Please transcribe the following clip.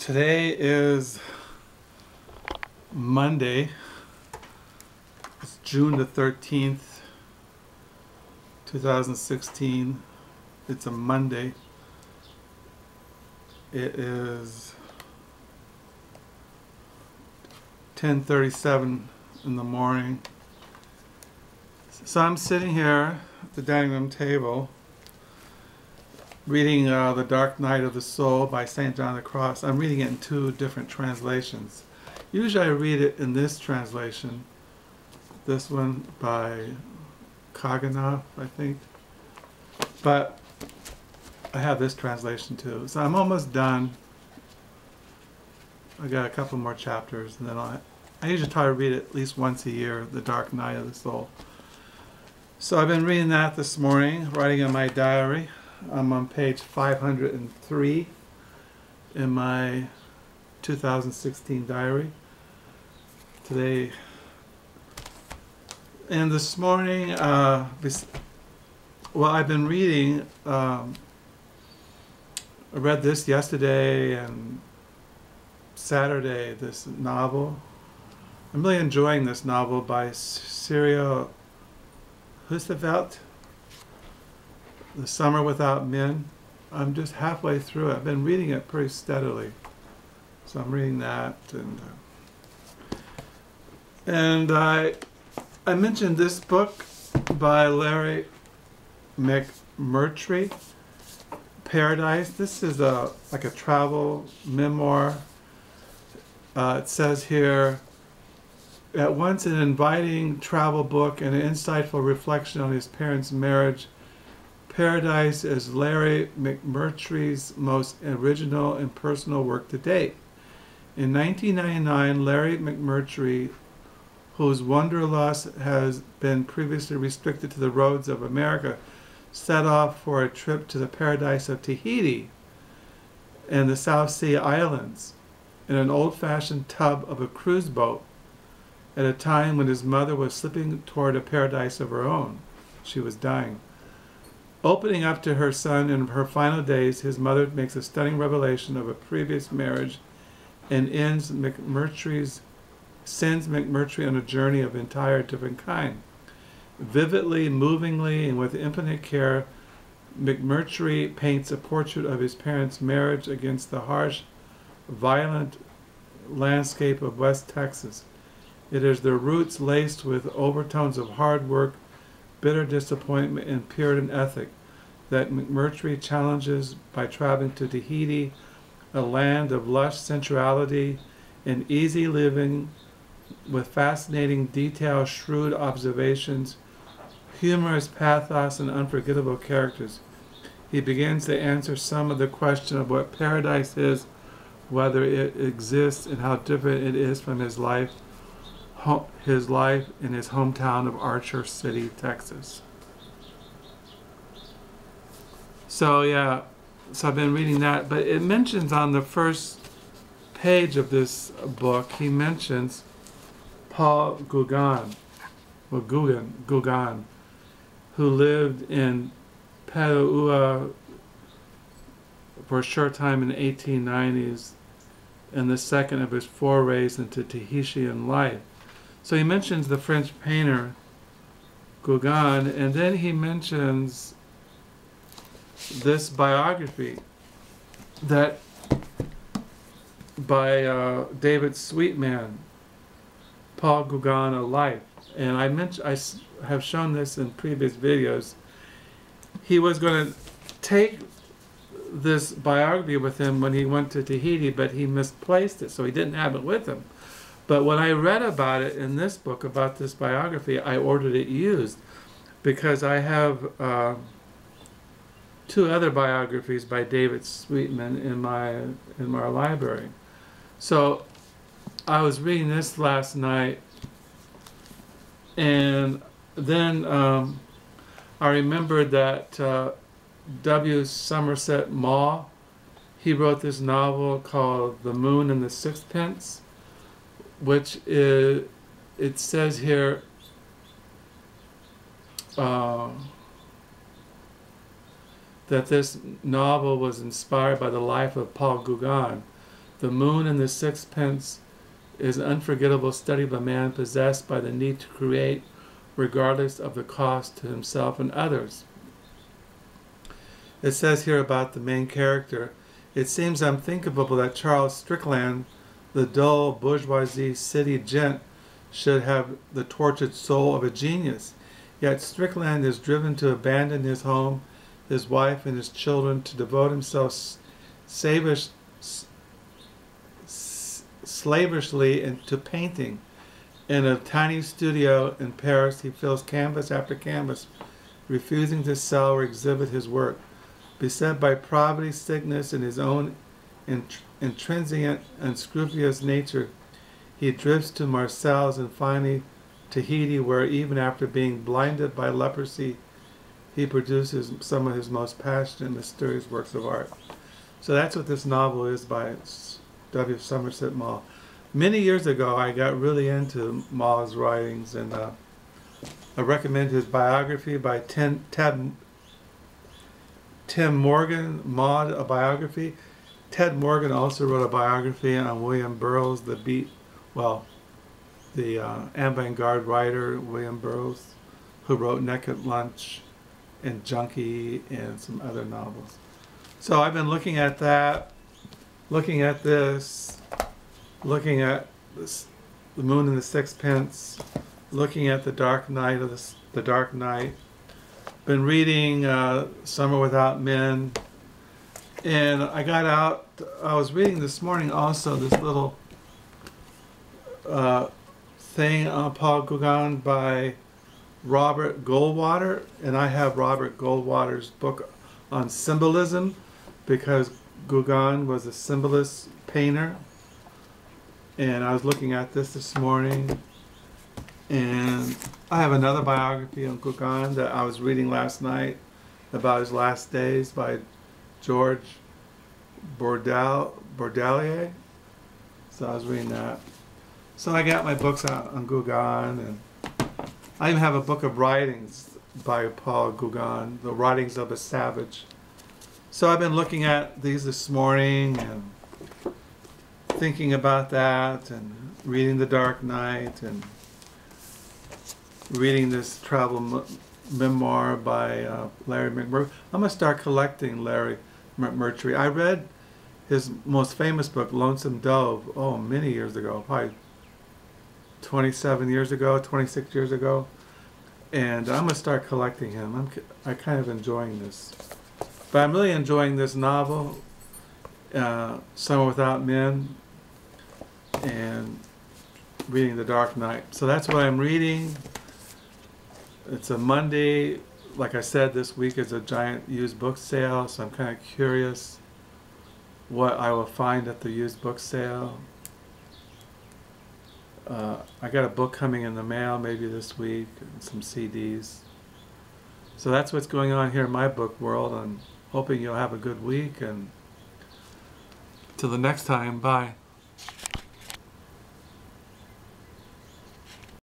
Today is Monday. It's June the 13th, 2016. It's a Monday. It is 10:37 in the morning. So I'm sitting here at the dining room table reading The Dark Night of the Soul by St. John of the Cross. I'm reading it in two different translations. Usually I read it in this translation, this one by Gauguin, I think. But I have this translation too. So I'm almost done. I got a couple more chapters, and then I usually try to read it at least once a year, The Dark Night of the Soul. So I've been reading that this morning, writing in my diary. I'm on page 503 in my 2016 diary. Today and this morning, well, I've been reading, I read this yesterday and Saturday, this novel. I'm really enjoying this novel by Cyril Husevelt, The Summer Without Men. I'm just halfway through it. I've been reading it pretty steadily. So I'm reading that. And I mentioned this book by Larry McMurtry, Paradise. This is like a travel memoir. It says here, at once an inviting travel book and an insightful reflection on his parents' marriage, Paradise is Larry McMurtry's most original and personal work to date. In 1999, Larry McMurtry, whose wanderlust has been previously restricted to the roads of America, set off for a trip to the paradise of Tahiti and the South Sea Islands in an old-fashioned tub of a cruise boat at a time when his mother was slipping toward a paradise of her own. She was dying. Opening up to her son in her final days, his mother makes a stunning revelation of a previous marriage and sends McMurtry on a journey of entire different kind. Vividly, movingly, and with infinite care, McMurtry paints a portrait of his parents' marriage against the harsh, violent landscape of West Texas. It is their roots laced with overtones of hard work, bitter disappointment, and Puritan ethic that McMurtry challenges by traveling to Tahiti, a land of lush sensuality and easy living with fascinating detail, shrewd observations, humorous pathos, and unforgettable characters. He begins to answer some of the question of what paradise is, whether it exists, and how different it is from his life in his hometown of Archer City, Texas. So yeah, so I've been reading that, but it mentions on the first page of this book, he mentions Paul Gauguin, who lived in Padua for a short time in the 1890s, and the second of his forays into Tahitian life. So he mentions the French painter Gauguin, and then he mentions this biography that by David Sweetman, Paul Gauguin, A Life. And I have shown this in previous videos. He was going to take this biography with him when he went to Tahiti, but he misplaced it, so he didn't have it with him. But when I read about it in this book, about this biography, I ordered it used because I have two other biographies by David Sweetman in my library. So I was reading this last night, and then I remembered that W. Somerset Maugham, he wrote this novel called The Moon and the Sixpence, which is, it says here, that this novel was inspired by the life of Paul Gauguin. The Moon and the Sixpence is an unforgettable study of a man possessed by the need to create, regardless of the cost to himself and others. It says here about the main character, it seems unthinkable that Charles Strickland, the dull bourgeoisie city gent, should have the tortured soul of a genius. Yet Strickland is driven to abandon his home, his wife, and his children to devote himself slavishly to painting. In a tiny studio in Paris, he fills canvas after canvas, refusing to sell or exhibit his work. Beset by poverty, sickness, and his own intrinsic unscrupulous nature, he drifts to Marseilles and finally Tahiti, where even after being blinded by leprosy, he produces some of his most passionate, mysterious works of art. So that's what this novel is by W. Somerset Maugham. Many years ago, I got really into Maugh's writings, and I recommend his biography by Tim Morgan, Maud, a biography. Ted Morgan also wrote a biography on William Burroughs, the avant-garde writer William Burroughs, who wrote Naked Lunch and Junkie and some other novels. So I've been looking at that, looking at this, looking at this, The Moon and the Sixpence, looking at The Dark Night of the Dark Knight. Been reading Summer Without Men, and I was reading this morning also this little thing on Paul Gauguin by Robert Goldwater, and I have Robert Goldwater's book on symbolism because Gauguin was a symbolist painter, and I was looking at this morning, and I have another biography on Gauguin that I was reading last night about his last days by George Bordelier. So I was reading that. So I got my books out on Gauguin, and I even have a book of writings by Paul Gauguin, The Writings of a Savage. So I've been looking at these this morning and thinking about that, and reading The Dark Knight, and reading this travel memoir by Larry McMurtry. I'm going to start collecting Larry McMurtry. I read his most famous book, Lonesome Dove, many years ago, probably 27 years ago, 26 years ago. And I'm going to start collecting him. I'm kind of enjoying this. But I'm really enjoying this novel, Summer Without Men, and reading The Dark Knight. So that's what I'm reading. It's a Monday. Like I said, this week is a giant used book sale, so I'm kind of curious what I will find at the used book sale. I got a book coming in the mail maybe this week, and some CDs. So that's what's going on here in my book world. I'm hoping you'll have a good week, and till the next time, bye.